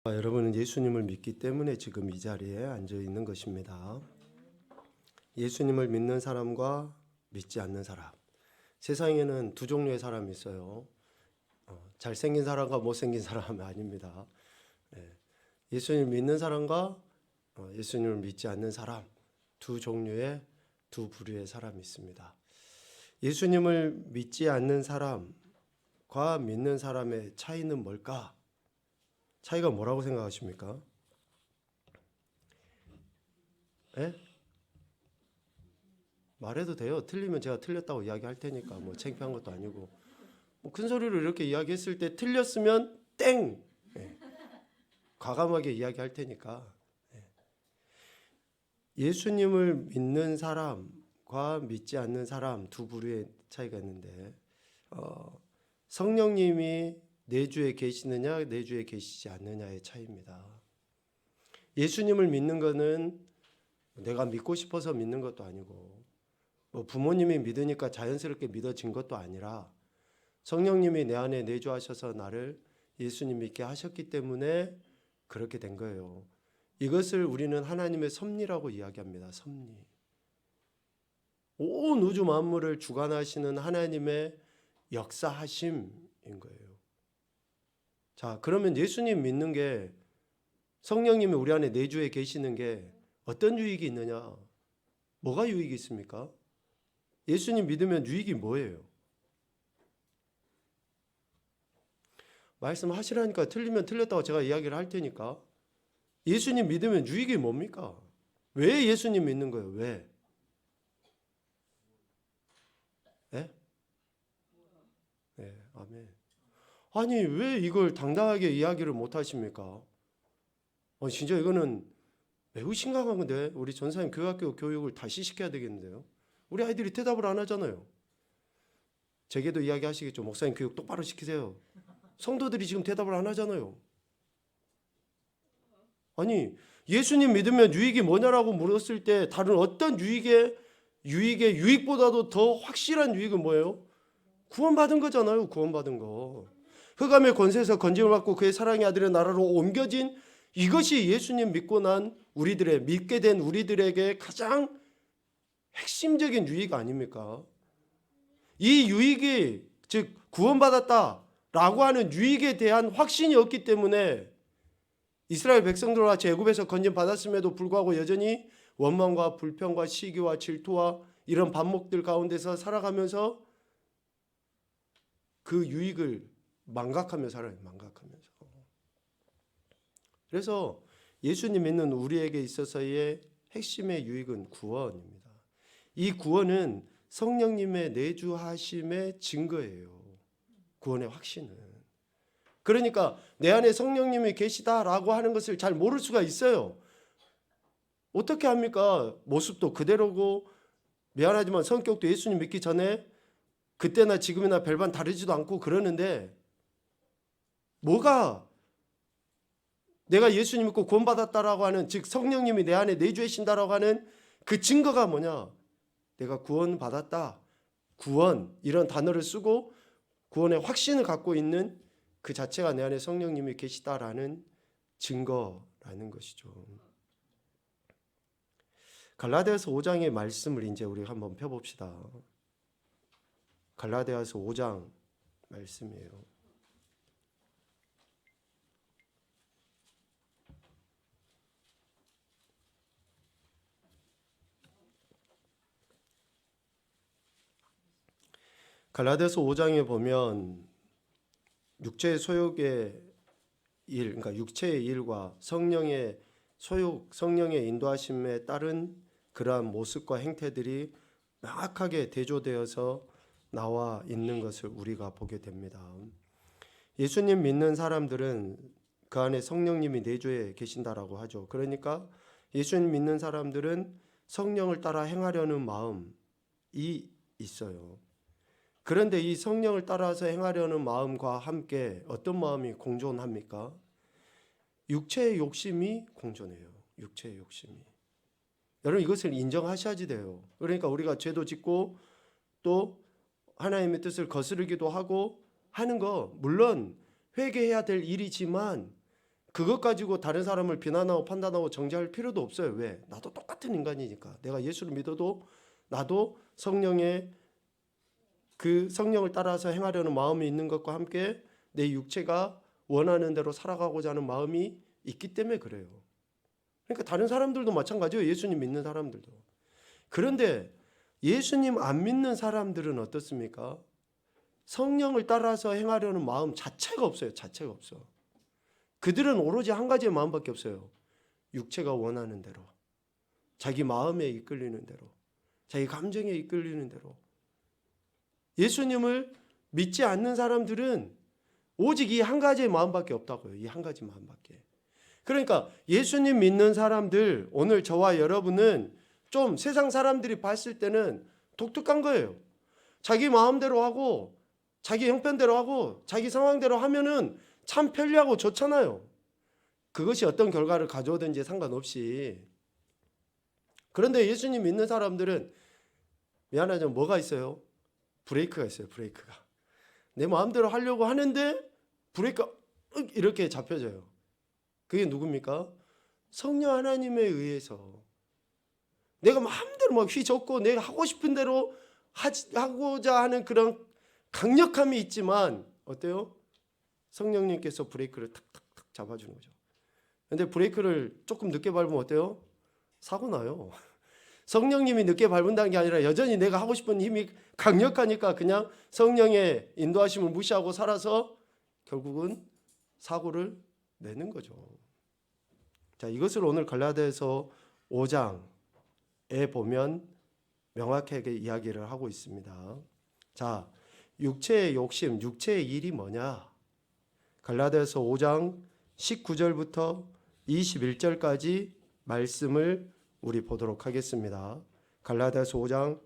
여러분은 예수님을 믿기 때문에 지금 이 자리에 앉아 있는 것입니다. 예수님을 믿는 사람과 믿지 않는 사람. 세상에는 두 종류의 사람이 있어요. 잘생긴 사람과 못생긴 사람은 아닙니다. 예수님을 믿는 사람과 예수님을 믿지 않는 사람, 두 종류의 두 부류의 사람이 있습니다. 예수님을 믿지 않는 사람과 믿는 사람의 차이는 뭘까? 차이가 뭐라고 생각하십니까? 예? 말해도 돼요. 틀리면 제가 틀렸다고 이야기할 테니까 뭐 창피한 것도 아니고 뭐 큰 소리로 이렇게 이야기했을 때 틀렸으면 땡! 예. 과감하게 이야기할 테니까. 예수님을 믿는 사람과 믿지 않는 사람 두 부류의 차이가 있는데 성령님이 내주에 계시느냐 내주에 계시지 않느냐의 차이입니다. 예수님을 믿는 것은 내가 믿고 싶어서 믿는 것도 아니고 뭐 부모님이 믿으니까 자연스럽게 믿어진 것도 아니라 성령님이 내 안에 내주하셔서 나를 예수님 믿게 하셨기 때문에 그렇게 된 거예요. 이것을 우리는 하나님의 섭리라고 이야기합니다. 섭리. 온 우주 만물을 주관하시는 하나님의 역사하심인 거예요. 자, 그러면 예수님 믿는 게 성령님이 우리 안에 내주에 계시는 게 어떤 유익이 있느냐? 뭐가 유익이 있습니까? 예수님 믿으면 유익이 뭐예요? 말씀하시라니까 틀리면 틀렸다고 제가 이야기를 할 테니까 예수님 믿으면 유익이 뭡니까? 왜 예수님 믿는 거예요? 왜? 네? 네, 아멘. 아니 왜 이걸 당당하게 이야기를 못 하십니까? 진짜 이거는 매우 심각한 건데 우리 전사님 교학교 교육을 다시 시켜야 되겠는데요. 우리 아이들이 대답을 안 하잖아요. 제게도 이야기하시겠죠. 목사님 교육 똑바로 시키세요. 성도들이 지금 대답을 안 하잖아요. 아니 예수님 믿으면 유익이 뭐냐라고 물었을 때 다른 어떤 유익의 유익보다도 더 확실한 유익은 뭐예요? 구원받은 거잖아요. 구원받은 거. 흑암의 권세에서 건짐을 받고 그의 사랑의 아들의 나라로 옮겨진 이것이 예수님 믿고 난 믿게 된 우리들에게 가장 핵심적인 유익 아닙니까? 이 유익이 즉 구원받았다라고 하는 유익에 대한 확신이 없기 때문에 이스라엘 백성들과 애굽에서 건짐 받았음에도 불구하고 여전히 원망과 불평과 시기와 질투와 이런 반목들 가운데서 살아가면서 그 유익을 망각하며 살아요. 망각하면서. 그래서 예수님 믿는 우리에게 있어서의 핵심의 유익은 구원입니다. 이 구원은 성령님의 내주하심의 증거예요. 구원의 확신은. 그러니까 내 안에 성령님이 계시다라고 하는 것을 잘 모를 수가 있어요. 어떻게 합니까? 모습도 그대로고 미안하지만 성격도 예수님 믿기 전에 그때나 지금이나 별반 다르지도 않고 그러는데 뭐가 내가 예수님 믿고 구원받았다라고 하는 즉 성령님이 내 안에 내주하신다라고 하는 그 증거가 뭐냐? 내가 구원받았다. 구원 이런 단어를 쓰고 구원의 확신을 갖고 있는 그 자체가 내 안에 성령님이 계시다라는 증거라는 것이죠. 갈라디아서 5장의 말씀을 이제 우리 한번 펴봅시다. 갈라디아서 5장 말씀이에요. 갈라디아서 5장에 보면 육체의 소욕의 일, 그러니까 육체의 일과 성령의 소욕, 성령의 인도하심에 따른 그러한 모습과 행태들이 명확하게 대조되어서 나와 있는 것을 우리가 보게 됩니다. 예수님 믿는 사람들은 그 안에 성령님이 내주에 계신다라고 하죠. 그러니까 예수님 믿는 사람들은 성령을 따라 행하려는 마음이 있어요. 그런데 이 성령을 따라서 행하려는 마음과 함께 어떤 마음이 공존합니까? 육체의 욕심이 공존해요. 육체의 욕심이. 여러분 이것을 인정하셔야지 돼요. 그러니까 우리가 죄도 짓고 또 하나님의 뜻을 거스르기도 하고 하는 거 물론 회개해야 될 일이지만 그것 가지고 다른 사람을 비난하고 판단하고 정죄할 필요도 없어요. 왜? 나도 똑같은 인간이니까. 내가 예수를 믿어도 나도 성령의 그 성령을 따라서 행하려는 마음이 있는 것과 함께 내 육체가 원하는 대로 살아가고자 하는 마음이 있기 때문에 그래요. 그러니까 다른 사람들도 마찬가지예요. 예수님 믿는 사람들도. 그런데 예수님 안 믿는 사람들은 어떻습니까? 성령을 따라서 행하려는 마음 자체가 없어요. 자체가 없어. 그들은 오로지 한 가지의 마음밖에 없어요. 육체가 원하는 대로, 자기 마음에 이끌리는 대로, 자기 감정에 이끌리는 대로. 예수님을 믿지 않는 사람들은 오직 이 한 가지의 마음밖에 없다고요. 이 한 가지 마음밖에. 그러니까 예수님 믿는 사람들, 오늘 저와 여러분은 좀 세상 사람들이 봤을 때는 독특한 거예요. 자기 마음대로 하고 자기 형편대로 하고 자기 상황대로 하면은 참 편리하고 좋잖아요. 그것이 어떤 결과를 가져오든지 상관없이. 그런데 예수님 믿는 사람들은 미안하지만 뭐가 있어요? 브레이크가 있어요. 브레이크가. 내 마음대로 하려고 하는데 브레이크가 이렇게 잡혀져요. 그게 누굽니까? 성령 하나님에 의해서 내가 마음대로 막 휘젓고 내가 하고 싶은 대로 하고자 하는 그런 강력함이 있지만 어때요? 성령님께서 브레이크를 탁탁탁 잡아주는 거죠. 근데 브레이크를 조금 늦게 밟으면 어때요? 사고 나요. 성령님이 늦게 밟는다는 게 아니라 여전히 내가 하고 싶은 힘이 강력하니까 그냥 성령의 인도하심을 무시하고 살아서 결국은 사고를 내는 거죠. 자, 이것을 오늘 갈라디아서 5장에 보면 명확하게 이야기를 하고 있습니다. 자, 육체의 욕심, 육체의 일이 뭐냐? 갈라디아서 5장 19절부터 21절까지 말씀을 우리 보도록 하겠습니다. 갈라디아서 5장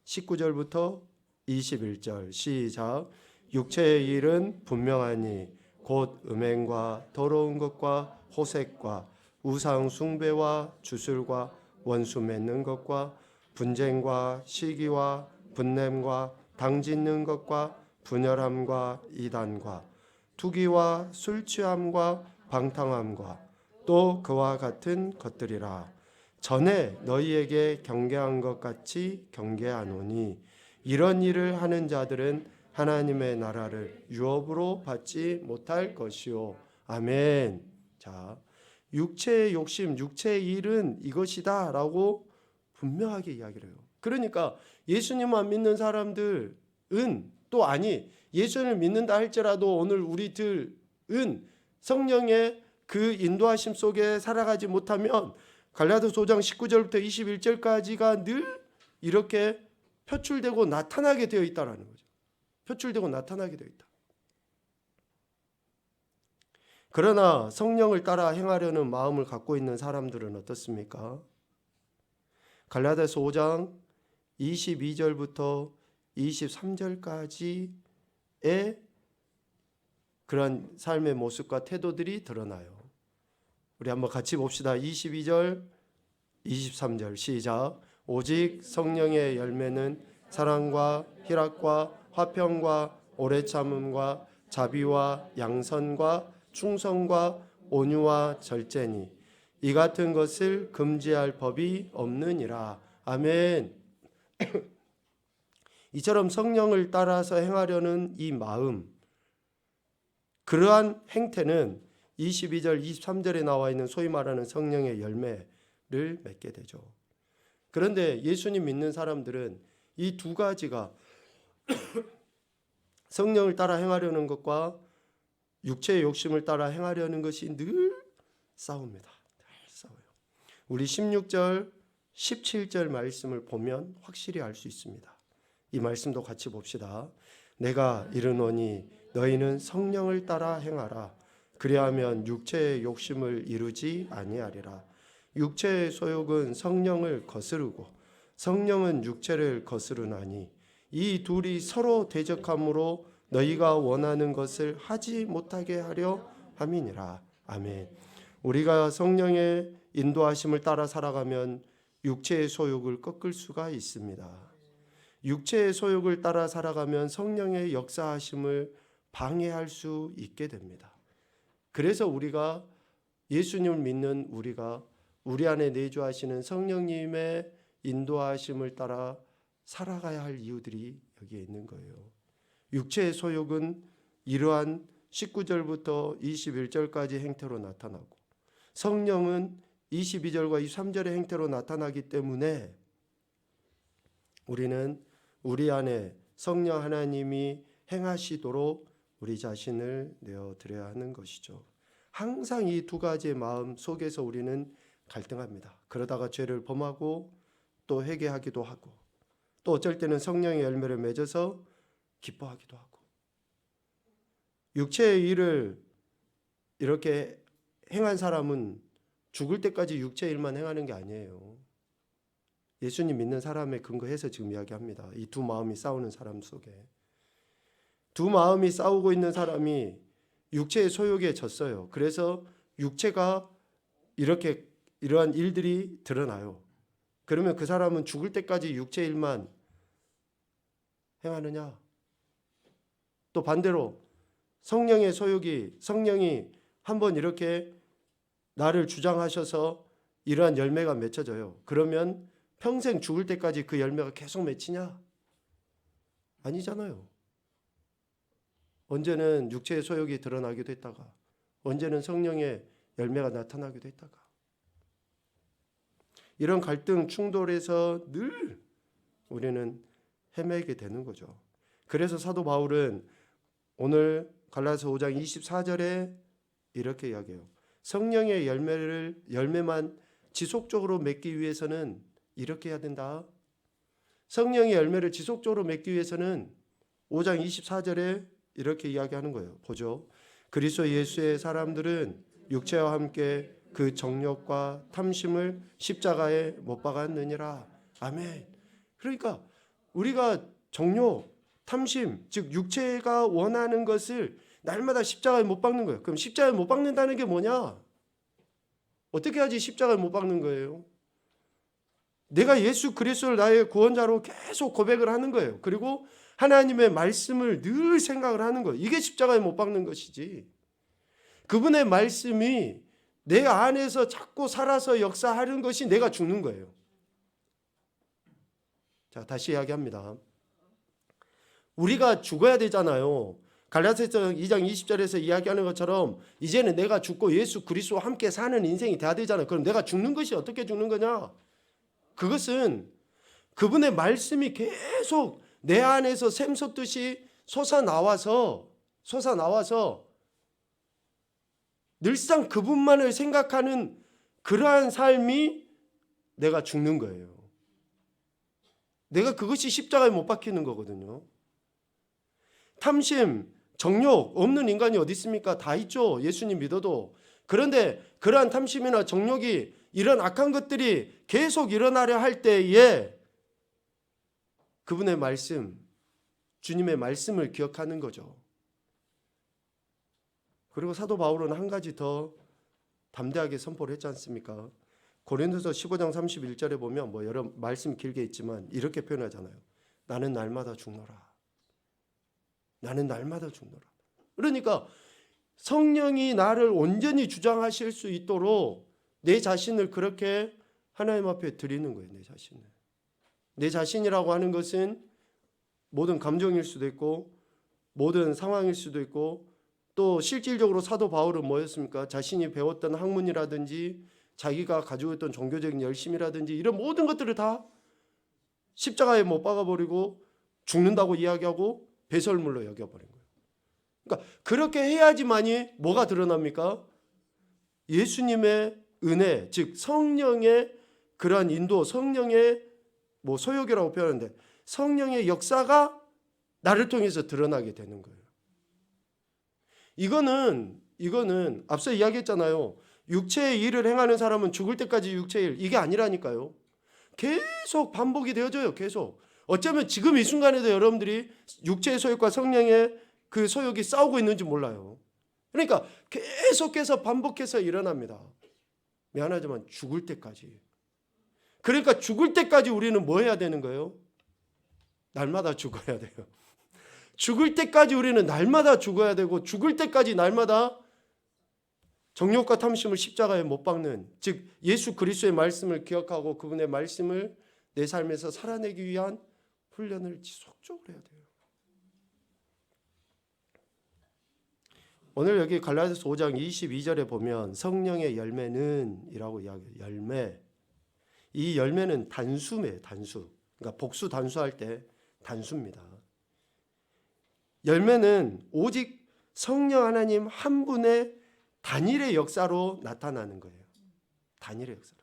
19절부터 21절 시작. 육체의 일은 분명하니 곧 음행과 더러운 것과 호색과 우상 숭배와 주술과 원수 맺는 것과 분쟁과 시기와 분냄과 당짓는 것과 분열함과 이단과 투기와 술 취함과 방탕함과 또 그와 같은 것들이라. 전에 너희에게 경계한 것 같이 경계하노니 이런 일을 하는 자들은 하나님의 나라를 유업으로 받지 못할 것이요. 아멘. 자, 육체의 욕심, 육체의 일은 이것이다 라고 분명하게 이야기를 해요. 그러니까 예수님만 믿는 사람들은 또 아니, 예수님을 믿는다 할지라도 오늘 우리들은 성령의 그 인도하심 속에 살아가지 못하면 갈라디아서 5장 19절부터 21절까지가 늘 이렇게 표출되고 나타나게 되어 있다라는 거죠. 표출되고 나타나게 되어 있다. 그러나 성령을 따라 행하려는 마음을 갖고 있는 사람들은 어떻습니까? 갈라디아서 5장 22절부터 23절까지의 그런 삶의 모습과 태도들이 드러나요. 우리 한번 같이 봅시다. 22절, 23절 시작. 오직 성령의 열매는 사랑과 희락과 화평과 오래 참음과 자비와 양선과 충성과 온유와 절제니 이 같은 것을 금지할 법이 없느니라. 아멘. 이처럼 성령을 따라서 행하려는 이 마음, 그러한 행태는 22절, 23절에 나와 있는 소위 말하는 성령의 열매를 맺게 되죠. 그런데 예수님 믿는 사람들은 이 두 가지가 성령을 따라 행하려는 것과 육체의 욕심을 따라 행하려는 것이 늘 싸웁니다. 늘 싸워요. 우리 16절, 17절 말씀을 보면 확실히 알 수 있습니다. 이 말씀도 같이 봅시다. 내가 이르노니 너희는 성령을 따라 행하라. 그리하면 육체의 욕심을 이루지 아니하리라. 육체의 소욕은 성령을 거스르고 성령은 육체를 거스르나니 이 둘이 서로 대적함으로 너희가 원하는 것을 하지 못하게 하려 함이니라. 아멘. 우리가 성령의 인도하심을 따라 살아가면 육체의 소욕을 꺾을 수가 있습니다. 육체의 소욕을 따라 살아가면 성령의 역사하심을 방해할 수 있게 됩니다. 그래서 우리가 예수님을 믿는 우리가 우리 안에 내주하시는 성령님의 인도하심을 따라 살아가야 할 이유들이 여기에 있는 거예요. 육체의 소욕은 이러한 19절부터 21절까지 행태로 나타나고 성령은 22절과 23절의 행태로 나타나기 때문에 우리는 우리 안에 성령 하나님이 행하시도록 우리 자신을 내어드려야 하는 것이죠. 항상 이 두 가지의 마음 속에서 우리는 갈등합니다. 그러다가 죄를 범하고 또 회개하기도 하고 또 어쩔 때는 성령의 열매를 맺어서 기뻐하기도 하고 육체의 일을 이렇게 행한 사람은 죽을 때까지 육체의 일만 행하는 게 아니에요. 예수님 믿는 사람에 근거해서 지금 이야기합니다. 이 두 마음이 싸우는 사람 속에 두 마음이 싸우고 있는 사람이 육체의 소욕에 졌어요. 그래서 육체가 이렇게 이러한 일들이 드러나요. 그러면 그 사람은 죽을 때까지 육체 일만 행하느냐? 또 반대로 성령의 소욕이 성령이 한번 이렇게 나를 주장하셔서 이러한 열매가 맺혀져요. 그러면 평생 죽을 때까지 그 열매가 계속 맺히냐? 아니잖아요. 언제는 육체의 소욕이 드러나기도 했다가 언제는 성령의 열매가 나타나기도 했다가 이런 갈등 충돌에서 늘 우리는 헤매게 되는 거죠. 그래서 사도 바울은 오늘 갈라디아서 5장 24절에 이렇게 이야기해요. 성령의 열매만 지속적으로 맺기 위해서는 이렇게 해야 된다. 성령의 열매를 지속적으로 맺기 위해서는 5장 24절에 이렇게 이야기하는 거예요. 보죠. 그리스도 예수의 사람들은 육체와 함께 그 정욕과 탐심을 십자가에 못 박았느니라. 아멘. 그러니까 우리가 정욕, 탐심, 즉 육체가 원하는 것을 날마다 십자가에 못 박는 거예요. 그럼 십자가에 못 박는다는 게 뭐냐? 어떻게 하지 십자가에 못 박는 거예요? 내가 예수 그리스도를 나의 구원자로 계속 고백을 하는 거예요. 그리고 하나님의 말씀을 늘 생각을 하는 거예요. 이게 십자가에 못 박는 것이지. 그분의 말씀이 내 안에서 자꾸 살아서 역사하는 것이 내가 죽는 거예요. 자, 다시 이야기합니다. 우리가 죽어야 되잖아요. 갈라디아서 2장 20절에서 이야기하는 것처럼 이제는 내가 죽고 예수 그리스도와 함께 사는 인생이 돼야 되잖아요. 그럼 내가 죽는 것이 어떻게 죽는 거냐? 그것은 그분의 말씀이 계속 내 안에서 샘솟듯이 솟아나와서 늘상 그분만을 생각하는 그러한 삶이 내가 죽는 거예요. 내가 그것이 십자가에 못 박히는 거거든요. 탐심, 정욕 없는 인간이 어디 있습니까? 다 있죠. 예수님 믿어도. 그런데 그러한 탐심이나 정욕이 이런 악한 것들이 계속 일어나려 할 때에 그분의 말씀, 주님의 말씀을 기억하는 거죠. 그리고 사도 바울은 한 가지 더 담대하게 선포를 했지 않습니까? 고린도서 15장 31절에 보면 뭐 여러 말씀 길게 있지만 이렇게 표현하잖아요. 나는 날마다 죽노라. 나는 날마다 죽노라. 그러니까 성령이 나를 온전히 주장하실 수 있도록 내 자신을 그렇게 하나님 앞에 드리는 거예요. 내 자신을. 내 자신이라고 하는 것은 모든 감정일 수도 있고 모든 상황일 수도 있고 또 실질적으로 사도 바울은 뭐였습니까? 자신이 배웠던 학문이라든지 자기가 가지고 있던 종교적인 열심이라든지 이런 모든 것들을 다 십자가에 못 박아버리고 죽는다고 이야기하고 배설물로 여겨버린 거예요. 그러니까 그렇게 해야지만이 뭐가 드러납니까? 예수님의 은혜, 즉 성령의 그러한 인도, 성령의 뭐 소욕이라고 표현하는데 성령의 역사가 나를 통해서 드러나게 되는 거예요. 이거는 앞서 이야기했잖아요. 육체의 일을 행하는 사람은 죽을 때까지 육체의 일, 이게 아니라니까요. 계속 반복이 되어져요. 계속. 어쩌면 지금 이 순간에도 여러분들이 육체의 소욕과 성령의 그 소욕이 싸우고 있는지 몰라요. 그러니까 계속해서 반복해서 일어납니다. 미안하지만 죽을 때까지. 그러니까 죽을 때까지 우리는 뭐 해야 되는 거예요? 날마다 죽어야 돼요. 죽을 때까지 우리는 날마다 죽어야 되고 죽을 때까지 날마다 정욕과 탐심을 십자가에 못 박는, 즉 예수 그리스도의 말씀을 기억하고 그분의 말씀을 내 삶에서 살아내기 위한 훈련을 지속적으로 해야 돼요. 오늘 여기 갈라디아서 5장 22절에 보면 성령의 열매는 이라고 이야기해요. 열매. 이 열매는 단수매예요. 단수. 그러니까 복수 단수할 때 단수입니다. 열매는 오직 성령 하나님 한 분의 단일의 역사로 나타나는 거예요. 단일의 역사로.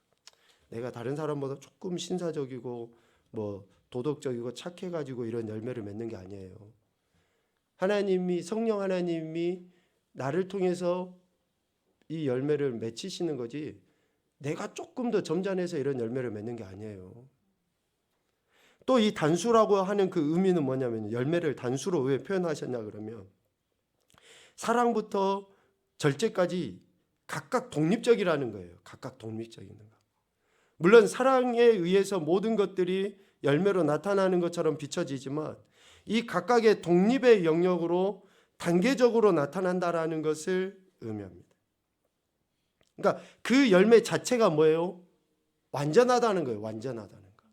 내가 다른 사람보다 조금 신사적이고 뭐 도덕적이고 착해가지고 이런 열매를 맺는 게 아니에요. 하나님이, 성령 하나님이 나를 통해서 이 열매를 맺히시는 거지, 내가 조금 더 점잖해서 이런 열매를 맺는 게 아니에요. 또 이 단수라고 하는 그 의미는 뭐냐면, 열매를 단수로 왜 표현하셨냐 그러면 사랑부터 절제까지 각각 독립적이라는 거예요. 각각 독립적인 거. 물론 사랑에 의해서 모든 것들이 열매로 나타나는 것처럼 비춰지지만 이 각각의 독립의 영역으로 단계적으로 나타난다라는 것을 의미합니다. 그러니까 그 열매 자체가 뭐예요? 완전하다는 거예요. 완전하다는 거.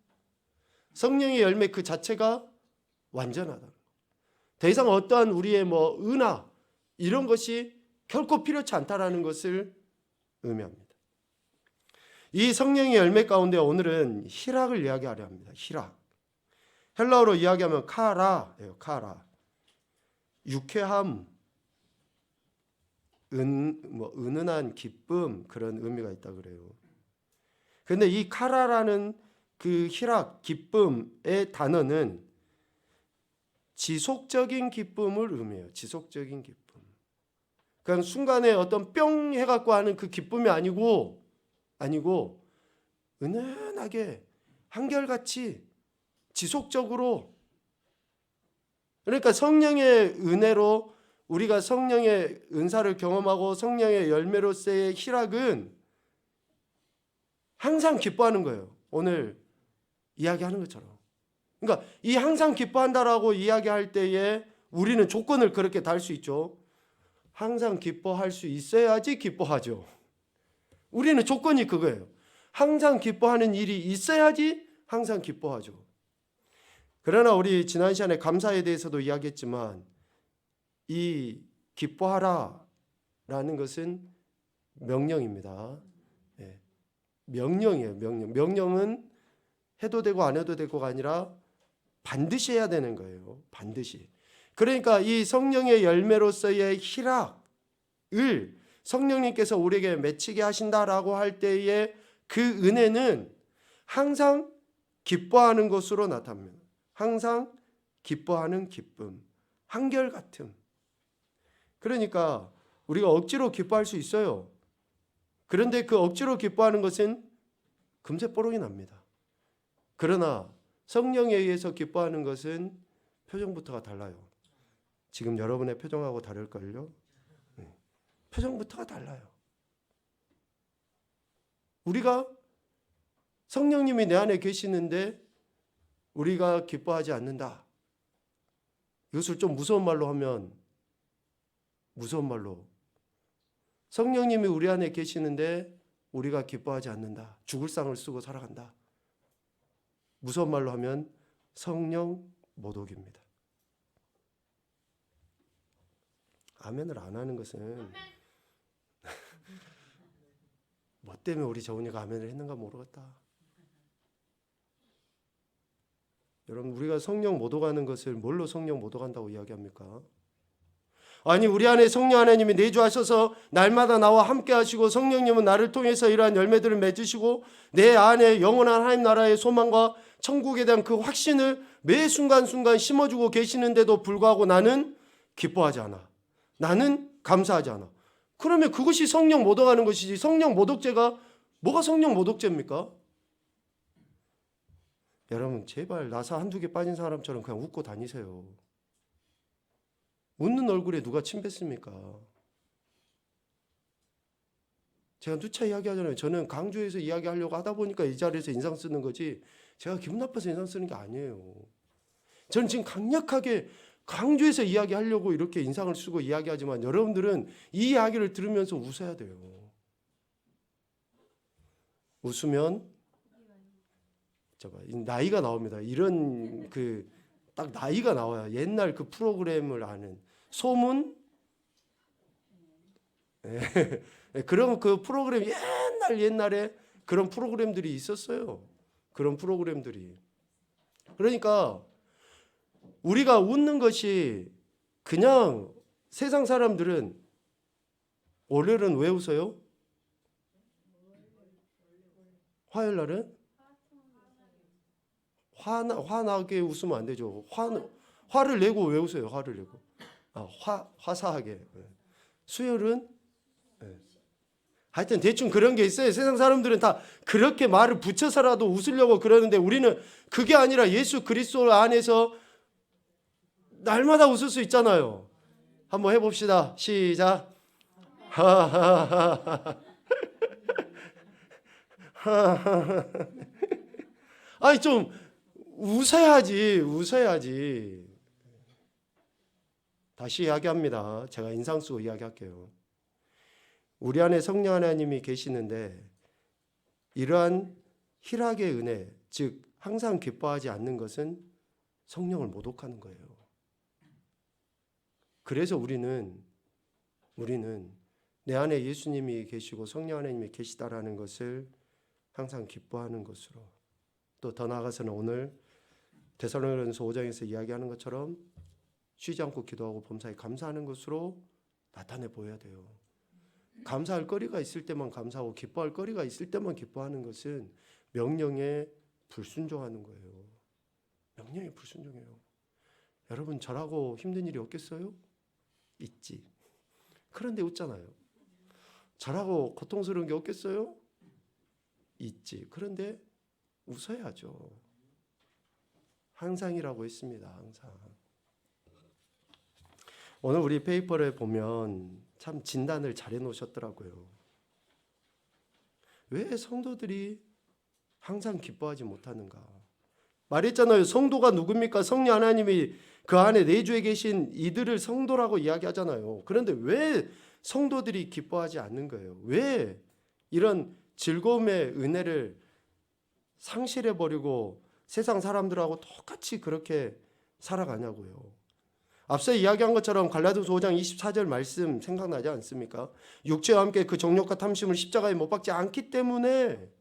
성령의 열매 그 자체가 완전하다는 거. 더 이상 어떠한 우리의 뭐 은하 이런 것이 결코 필요치 않다라는 것을 의미합니다. 이 성령의 열매 가운데 오늘은 희락을 이야기하려 합니다. 희락. 헬라어로 이야기하면 카라예요. 카라. 유쾌함, 은은한 기쁨, 그런 의미가 있다 그래요. 그런데 이 카라라는 그 희락, 기쁨의 단어는 지속적인 기쁨을 의미해요. 지속적인 기쁨. 그냥 순간에 어떤 뿅 해갖고 하는 그 기쁨이 아니고 은은하게 한결같이 지속적으로. 그러니까 성령의 은혜로 우리가 성령의 은사를 경험하고 성령의 열매로서의 희락은 항상 기뻐하는 거예요. 오늘 이야기하는 것처럼. 그러니까 이 항상 기뻐한다라고 이야기할 때에 우리는 조건을 그렇게 달 수 있죠. 항상 기뻐할 수 있어야지 기뻐하죠. 우리는 조건이 그거예요. 항상 기뻐하는 일이 있어야지 항상 기뻐하죠. 그러나 우리 지난 시간에 감사에 대해서도 이야기했지만 이 기뻐하라 라는 것은 명령입니다. 네. 명령이에요. 명령은 해도 되고 안 해도 되고가 아니라 반드시 해야 되는 거예요. 반드시. 그러니까 이 성령의 열매로서의 희락을 성령님께서 우리에게 맺히게 하신다라고 할 때에 그 은혜는 항상 기뻐하는 것으로 나타납니다. 항상 기뻐하는 기쁨, 한결같음. 그러니까 우리가 억지로 기뻐할 수 있어요. 그런데 그 억지로 기뻐하는 것은 금세 뽀록이 납니다. 그러나 성령에 의해서 기뻐하는 것은 표정부터가 달라요. 지금 여러분의 표정하고 다를걸요? 표정부터가 달라요. 우리가 성령님이 내 안에 계시는데 우리가 기뻐하지 않는다. 이것을 좀 무서운 말로 하면, 무서운 말로 성령님이 우리 안에 계시는데 우리가 기뻐하지 않는다. 죽을 상을 쓰고 살아간다. 무서운 말로 하면 성령 모독입니다. 아멘을 안 하는 것은 뭐 때문에 우리 저은이가 아멘을 했는가 모르겠다. 여러분, 우리가 성령 모독하는 것을 뭘로 성령 모독한다고 이야기합니까? 아니, 우리 안에 성령 하나님이 내주하셔서 날마다 나와 함께 하시고 성령님은 나를 통해서 이러한 열매들을 맺으시고 내 안에 영원한 하나님 나라의 소망과 천국에 대한 그 확신을 매 순간순간 심어주고 계시는데도 불구하고 나는 기뻐하지 않아. 나는 감사하지 않아. 그러면 그것이 성령 모독하는 것이지, 성령 모독죄가 뭐가 성령 모독죄입니까? 여러분, 제발 나사 한두 개 빠진 사람처럼 그냥 웃고 다니세요. 웃는 얼굴에 누가 침 뱉습니까? 제가 누차 이야기하잖아요. 저는 강조해서 이야기하려고 하다 보니까 이 자리에서 인상 쓰는 거지 제가 기분 나빠서 인상 쓰는 게 아니에요. 저는 지금 강력하게 강조해서 이야기하려고 이렇게 인상을 쓰고 이야기하지만 여러분들은 이 이야기를 들으면서 웃어야 돼요. 웃으면 나이가 나옵니다. 이런 딱 나이가 나와요. 옛날 그 프로그램을 아는 소문. 그런 그 프로그램 옛날에 그런 프로그램들이 있었어요. 그런 프로그램들이. 그러니까 우리가 웃는 것이 그냥 세상 사람들은 월요일은 왜 웃어요? 화요일 날은 화나게 웃으면 안 되죠. 화를 내고 왜 웃어요? 화를 내고. 화사하게. 수요일은 하여튼 대충 그런 게 있어요. 세상 사람들은 다 그렇게 말을 붙여서라도 웃으려고 그러는데 우리는 그게 아니라 예수 그리스도 안에서 날마다 웃을 수 있잖아요. 한번 해봅시다. 시작. 아니 좀 웃어야지. 다시 이야기합니다. 제가 인상 쓰고 이야기할게요. 우리 안에 성령 하나님이 계시는데 이러한 희락의 은혜, 즉 항상 기뻐하지 않는 것은 성령을 모독하는 거예요. 그래서 우리는 내 안에 예수님이 계시고 성령 하나님이 계시다라는 것을 항상 기뻐하는 것으로, 또 더 나아가서는 오늘 데살로니가전서 5장에서 이야기하는 것처럼 쉬지 않고 기도하고 범사에 감사하는 것으로 나타내 보여야 돼요. 감사할 거리가 있을 때만 감사하고 기뻐할 거리가 있을 때만 기뻐하는 것은 명령에 불순종하는 거예요. 명령에 불순종해요. 여러분 저라고 힘든 일이 없겠어요? 있지. 그런데 웃잖아요. 저라고 고통스러운 게 없겠어요? 있지. 그런데 웃어야죠. 항상이라고 했습니다. 항상. 오늘 우리 페이퍼를 보면 참 진단을 잘 해놓으셨더라고요. 왜 성도들이 항상 기뻐하지 못하는가? 말했잖아요. 성도가 누굽니까? 성령 하나님이 그 안에 내주에 계신 이들을 성도라고 이야기하잖아요. 그런데 왜 성도들이 기뻐하지 않는 거예요? 왜 이런 즐거움의 은혜를 상실해버리고 세상 사람들하고 똑같이 그렇게 살아가냐고요. 앞서 이야기한 것처럼 갈라디아서 5장 24절 말씀 생각나지 않습니까? 육체와 함께 그 정욕과 탐심을 십자가에 못 박지 않기 때문에,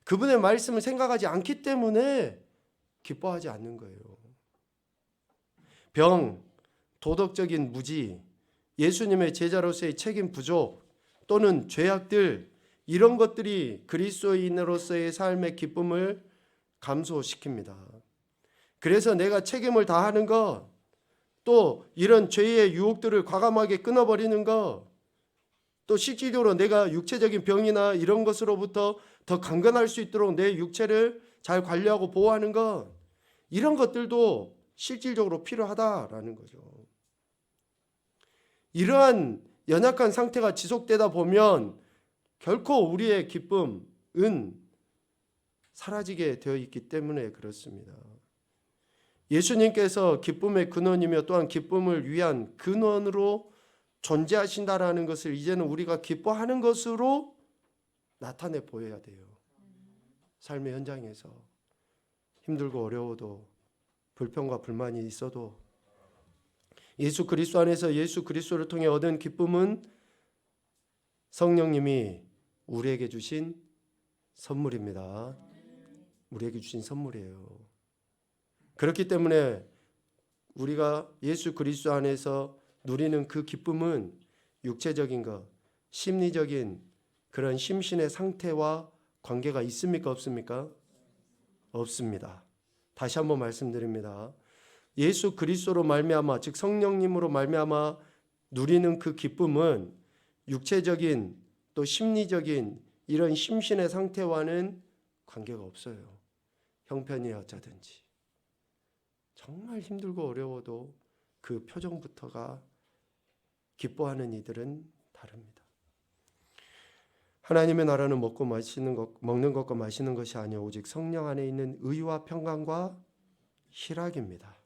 그분의 말씀을 생각하지 않기 때문에 기뻐하지 않는 거예요. 병, 도덕적인 무지, 예수님의 제자로서의 책임 부족 또는 죄악들, 이런 것들이 그리스도인으로서의 삶의 기쁨을 감소시킵니다. 그래서 내가 책임을 다하는 것, 또 이런 죄의 유혹들을 과감하게 끊어버리는 것, 또 실질적으로 내가 육체적인 병이나 이런 것으로부터 더 강건할 수 있도록 내 육체를 잘 관리하고 보호하는 것, 이런 것들도 실질적으로 필요하다라는 거죠. 이러한 연약한 상태가 지속되다 보면 결코 우리의 기쁨은 사라지게 되어 있기 때문에 그렇습니다. 예수님께서 기쁨의 근원이며 또한 기쁨을 위한 근원으로 존재하신다라는 것을 이제는 우리가 기뻐하는 것으로 나타내 보여야 돼요. 삶의 현장에서 힘들고 어려워도 불평과 불만이 있어도 예수 그리스도 안에서 예수 그리스도를 통해 얻은 기쁨은 성령님이 우리에게 주신 선물입니다. 우리에게 주신 선물이에요. 그렇기 때문에 우리가 예수 그리스도 안에서 누리는 그 기쁨은 육체적인 것, 심리적인 그런 심신의 상태와 관계가 있습니까? 없습니까? 없습니다. 다시 한번 말씀드립니다. 예수 그리스도로 말미암아, 즉 성령님으로 말미암아 누리는 그 기쁨은 육체적인 또 심리적인 이런 심신의 상태와는 관계가 없어요. 형편이 어쩌든지. 정말 힘들고 어려워도 그 표정부터가 기뻐하는 이들은 다릅니다. 하나님의 나라는 먹는 것과 마시는 것이 아니요 오직 성령 안에 있는 의와 평강과 희락입니다.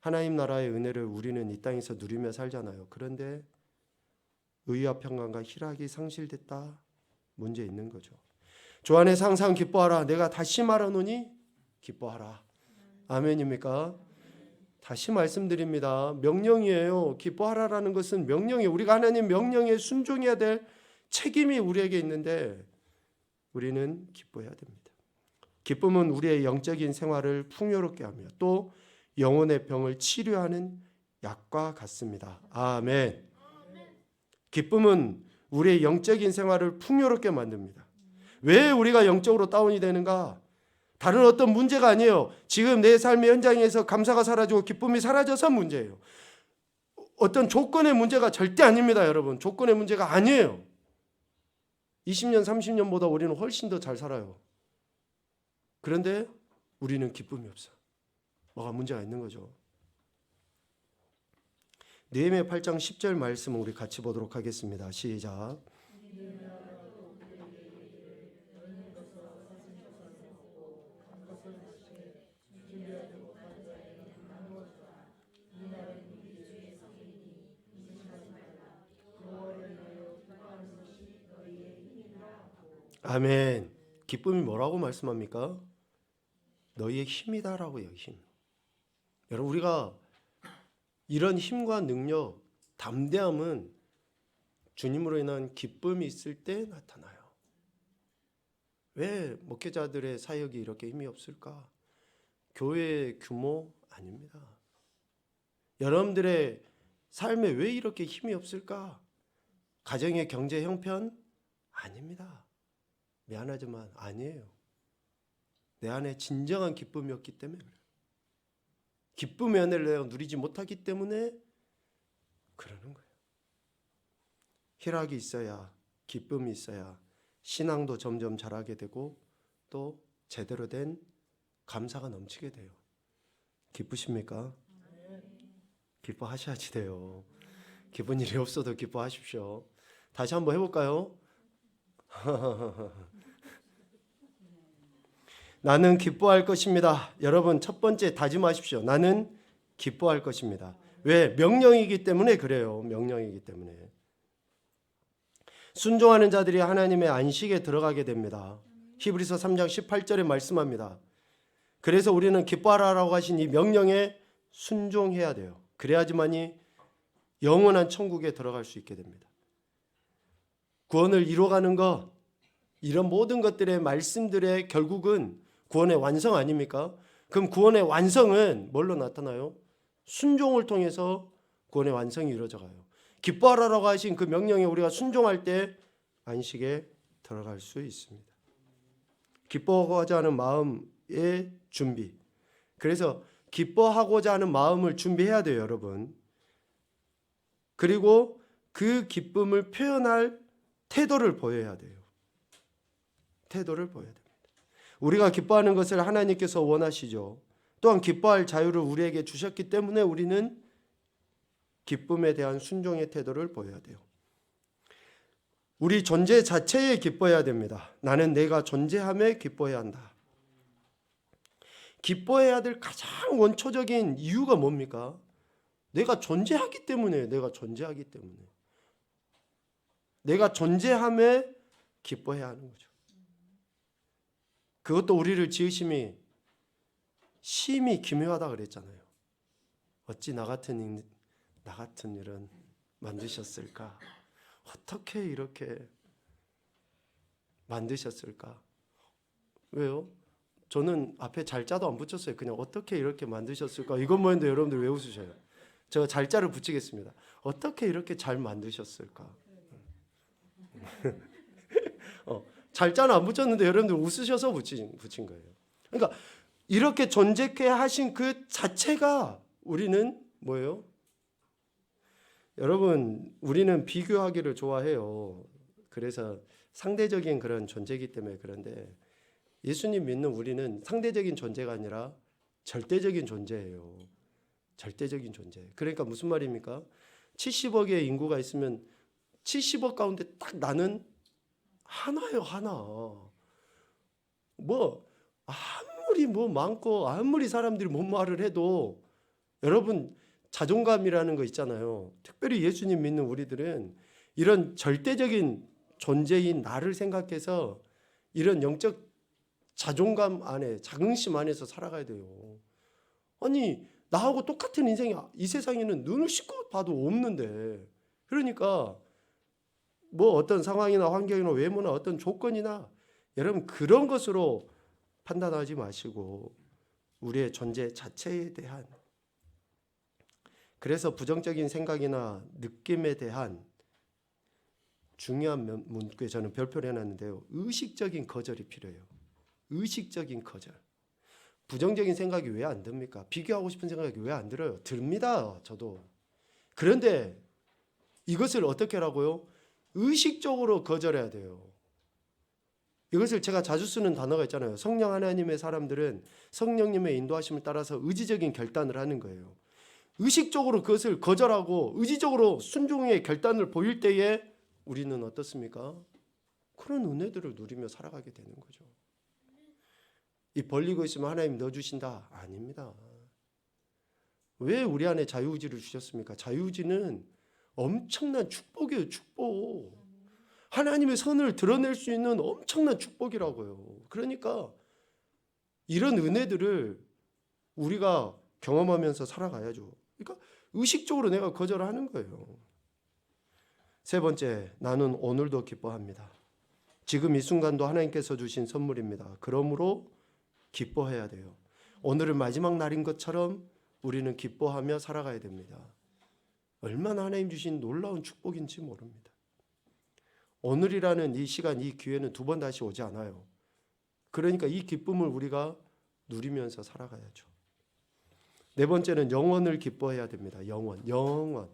하나님 나라의 은혜를 우리는 이 땅에서 누리며 살잖아요. 그런데 의와 평강과 희락이 상실됐다. 문제 있는 거죠. 주 안에서 항상 기뻐하라. 내가 다시 말하노니 기뻐하라. 아멘입니까? 다시 말씀드립니다. 명령이에요. 기뻐하라라는 것은 명령이에요. 우리가 하나님 명령에 순종해야 될 책임이 우리에게 있는데 우리는 기뻐해야 됩니다. 기쁨은 우리의 영적인 생활을 풍요롭게 하며 또 영혼의 병을 치료하는 약과 같습니다. 아멘. 기쁨은 우리의 영적인 생활을 풍요롭게 만듭니다. 왜 우리가 영적으로 다운이 되는가? 다른 어떤 문제가 아니에요. 지금 내 삶의 현장에서 감사가 사라지고 기쁨이 사라져서 문제예요. 어떤 조건의 문제가 절대 아닙니다, 여러분. 조건의 문제가 아니에요. 20년, 30년보다 우리는 훨씬 더 잘 살아요. 그런데 우리는 기쁨이 없어. 뭐가 문제가 있는 거죠. 느헤미야 8장 10절 말씀을 우리 같이 보도록 하겠습니다. 시작. 아멘. 기쁨이 뭐라고 말씀합니까? 너희의 힘이다라고요. 힘. 여러분 우리가 이런 힘과 능력, 담대함은 주님으로 인한 기쁨이 있을 때 나타나요. 왜 목회자들의 사역이 이렇게 힘이 없을까? 교회의 규모 아닙니다. 여러분들의 삶에 왜 이렇게 힘이 없을까? 가정의 경제 형편 아닙니다. 미안하지만 아니에요. 내 안에 진정한 기쁨이 없기 때문에 그래요. 기쁨의 은혜를 내가 누리지 못하기 때문에 그러는 거예요. 희락이 있어야, 기쁨이 있어야 신앙도 점점 자라게 되고 또 제대로 된 감사가 넘치게 돼요. 기쁘십니까? 기뻐하셔야지 돼요. 기쁜 일이 없어도 기뻐하십시오. 다시 한번 해볼까요? 나는 기뻐할 것입니다. 여러분 첫 번째 다짐하십시오. 나는 기뻐할 것입니다. 왜? 명령이기 때문에 그래요. 명령이기 때문에. 순종하는 자들이 하나님의 안식에 들어가게 됩니다. 히브리서 3장 18절에 말씀합니다. 그래서 우리는 기뻐하라고 하신 이 명령에 순종해야 돼요. 그래야지만이 영원한 천국에 들어갈 수 있게 됩니다. 구원을 이루어가는 것, 이런 모든 것들의 말씀들의 결국은 구원의 완성 아닙니까? 그럼 구원의 완성은 뭘로 나타나요? 순종을 통해서 구원의 완성이 이루어져 가요. 기뻐하라고 하신 그 명령에 우리가 순종할 때 안식에 들어갈 수 있습니다. 기뻐하고자 하는 마음의 준비. 그래서 기뻐하고자 하는 마음을 준비해야 돼요, 여러분. 그리고 그 기쁨을 표현할 태도를 보여야 돼요. 태도를 보여야 됩니다. 우리가 기뻐하는 것을 하나님께서 원하시죠. 또한 기뻐할 자유를 우리에게 주셨기 때문에 우리는 기쁨에 대한 순종의 태도를 보여야 돼요. 우리 존재 자체에 기뻐해야 됩니다. 나는 내가 존재함에 기뻐해야 한다. 기뻐해야 될 가장 원초적인 이유가 뭡니까? 내가 존재하기 때문에, 내가 존재하기 때문에. 내가 존재함에 기뻐해야 하는 거죠. 그것도 우리를 지으심이 심히 기묘하다 그랬잖아요. 어찌 나 같은 일은 만드셨을까? 어떻게 이렇게 만드셨을까? 왜요? 저는 앞에 잘자도 안 붙였어요. 그냥 어떻게 이렇게 만드셨을까? 이것만 했는데 여러분들 왜 웃으셔요? 제가 잘자를 붙이겠습니다. 어떻게 이렇게 잘 만드셨을까? 잘자는 안 붙였는데 여러분들 웃으셔서 붙인 거예요. 그러니까 이렇게 존재케 하신 그 자체가 우리는 뭐예요? 여러분 우리는 비교하기를 좋아해요. 그래서 상대적인 그런 존재이기 때문에 그런데 예수님 믿는 우리는 상대적인 존재가 아니라 절대적인 존재예요. 절대적인 존재. 그러니까 무슨 말입니까? 70억의 인구가 있으면 70억 가운데 딱 나는 하나요, 하나. 뭐 아무리 뭐 많고 아무리 사람들이 뭔 말을 해도 여러분 자존감이라는 거 있잖아요. 특별히 예수님 믿는 우리들은 이런 절대적인 존재인 나를 생각해서 이런 영적 자존감 안에, 자긍심 안에서 살아가야 돼요. 아니 나하고 똑같은 인생이 이 세상에는 눈을 씻고 봐도 없는데, 그러니까 뭐 어떤 상황이나 환경이나 외모나 어떤 조건이나 여러분 그런 것으로 판단하지 마시고 우리의 존재 자체에 대한, 그래서 부정적인 생각이나 느낌에 대한 중요한 문구에 저는 별표를 해놨는데요. 의식적인 거절이 필요해요. 의식적인 거절. 부정적인 생각이 왜 안 듭니까? 비교하고 싶은 생각이 왜 안 들어요? 듭니다. 저도. 그런데 이것을 어떻게 하라고요? 의식적으로 거절해야 돼요. 이것을 제가 자주 쓰는 단어가 있잖아요. 성령 하나님의 사람들은 성령님의 인도하심을 따라서 의지적인 결단을 하는 거예요. 의식적으로 그것을 거절하고 의지적으로 순종의 결단을 보일 때에 우리는 어떻습니까? 그런 은혜들을 누리며 살아가게 되는 거죠. 이 벌리고 있으면 하나님 넣어주신다? 아닙니다. 왜 우리 안에 자유의지를 주셨습니까? 자유의지는 엄청난 축복이에요. 축복. 하나님의 선을 드러낼 수 있는 엄청난 축복이라고요. 그러니까 이런 은혜들을 우리가 경험하면서 살아가야죠. 그러니까 의식적으로 내가 거절을 하는 거예요. 세 번째, 나는 오늘도 기뻐합니다. 지금 이 순간도 하나님께서 주신 선물입니다. 그러므로 기뻐해야 돼요. 오늘은 마지막 날인 것처럼 우리는 기뻐하며 살아가야 됩니다. 얼마나 하나님 주신 놀라운 축복인지 모릅니다. 오늘이라는 이 시간, 이 기회는 두 번 다시 오지 않아요. 그러니까 이 기쁨을 우리가 누리면서 살아가야죠. 네 번째는 영원을 기뻐해야 됩니다. 영원.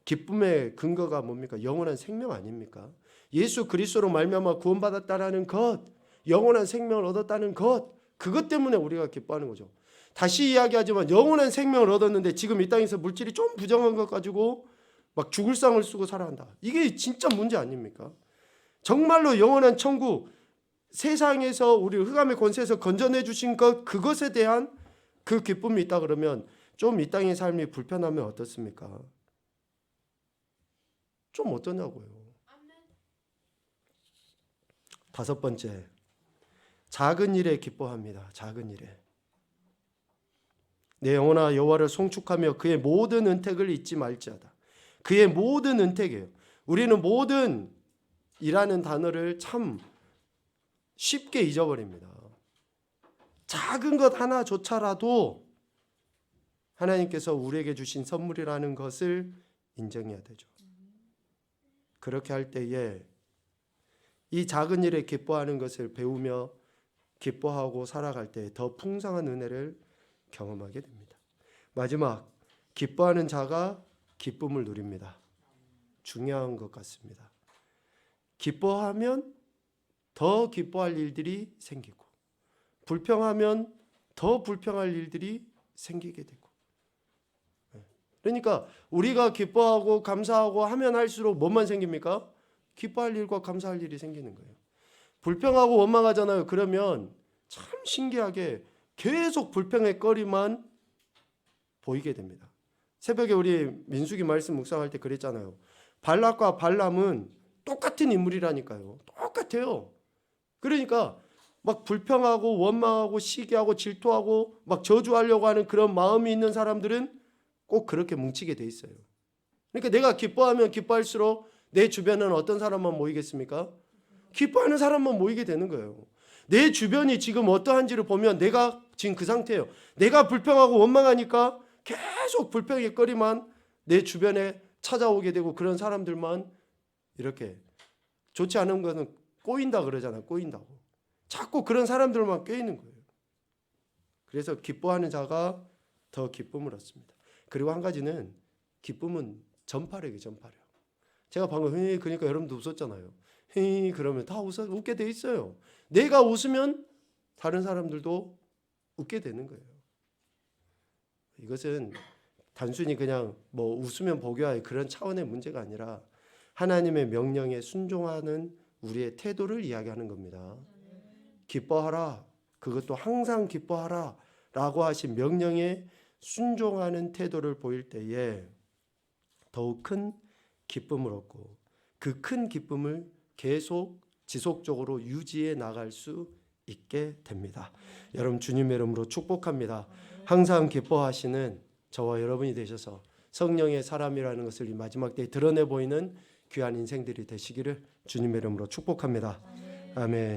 기쁨의 근거가 뭡니까? 영원한 생명 아닙니까? 예수 그리스도로 말미암아 구원받았다라는 것, 영원한 생명을 얻었다는 것, 그것 때문에 우리가 기뻐하는 거죠. 다시 이야기하지만 영원한 생명을 얻었는데 지금 이 땅에서 물질이 좀 부정한 것 가지고 막 죽을 상을 쓰고 살아간다. 이게 진짜 문제 아닙니까? 정말로 영원한 천국, 세상에서 우리 흑암의 권세에서 건져내 주신 것, 그것에 대한 그 기쁨이 있다 그러면 좀 이 땅의 삶이 불편하면 어떻습니까? 좀 어떠냐고요. 다섯 번째, 작은 일에 기뻐합니다. 작은 일에. 내 영혼아 여호와를 송축하며 그의 모든 은택을 잊지 말지어다. 그의 모든 은택이에요. 우리는 모든 이라는 단어를 참 쉽게 잊어버립니다. 작은 것 하나조차라도 하나님께서 우리에게 주신 선물이라는 것을 인정해야 되죠. 그렇게 할 때에 이 작은 일에 기뻐하는 것을 배우며 기뻐하고 살아갈 때 더 풍성한 은혜를 경험하게 됩니다. 마지막, 기뻐하는 자가 기쁨을 누립니다. 중요한 것 같습니다. 기뻐하면 더 기뻐할 일들이 생기고, 불평하면 더 불평할 일들이 생기게 되고. 그러니까 우리가 기뻐하고 감사하고 하면 할수록 뭐만 생깁니까? 기뻐할 일과 감사할 일이 생기는 거예요. 불평하고 원망하잖아요. 그러면 참 신기하게 계속 불평의 거리만 보이게 됩니다. 새벽에 우리 민수기 말씀 묵상할 때 그랬잖아요. 발락과 발람은 똑같은 인물이라니까요. 똑같아요. 그러니까 막 불평하고 원망하고 시기하고 질투하고 막 저주하려고 하는 그런 마음이 있는 사람들은 꼭 그렇게 뭉치게 돼 있어요. 그러니까 내가 기뻐하면 기뻐할수록 내 주변에는 어떤 사람만 모이겠습니까? 기뻐하는 사람만 모이게 되는 거예요. 내 주변이 지금 어떠한지를 보면 내가 지금 그 상태예요. 내가 불평하고 원망하니까 계속 불평의 거리만 내 주변에 찾아오게 되고, 그런 사람들만 이렇게 좋지 않은 거는 꼬인다 그러잖아요. 꼬인다고. 자꾸 그런 사람들만 껴있는 거예요. 그래서 기뻐하는 자가 더 기쁨을 얻습니다. 그리고 한 가지는 기쁨은 전파력이에요. 전파력. 제가 방금 그러니까 여러분도 웃었잖아요. 그러면 다 웃게 돼 있어요. 내가 웃으면 다른 사람들도 웃게 되는 거예요. 이것은 단순히 그냥 뭐 웃으면 복이야 그런 차원의 문제가 아니라 하나님의 명령에 순종하는 우리의 태도를 이야기하는 겁니다. 기뻐하라. 그것도 항상 기뻐하라 라고 하신 명령에 순종하는 태도를 보일 때에 더욱 큰 기쁨을 얻고 그 큰 기쁨을 계속 지속적으로 유지해 나갈 수 있게 됩니다. 여러분 주님의 이름으로 축복합니다. 항상 기뻐하시는 저와 여러분이 되셔서 성령의 사람이라는 것을 이 마지막 때에 드러내 보이는 귀한 인생들이 되시기를 주님의 이름으로 축복합니다. 아멘.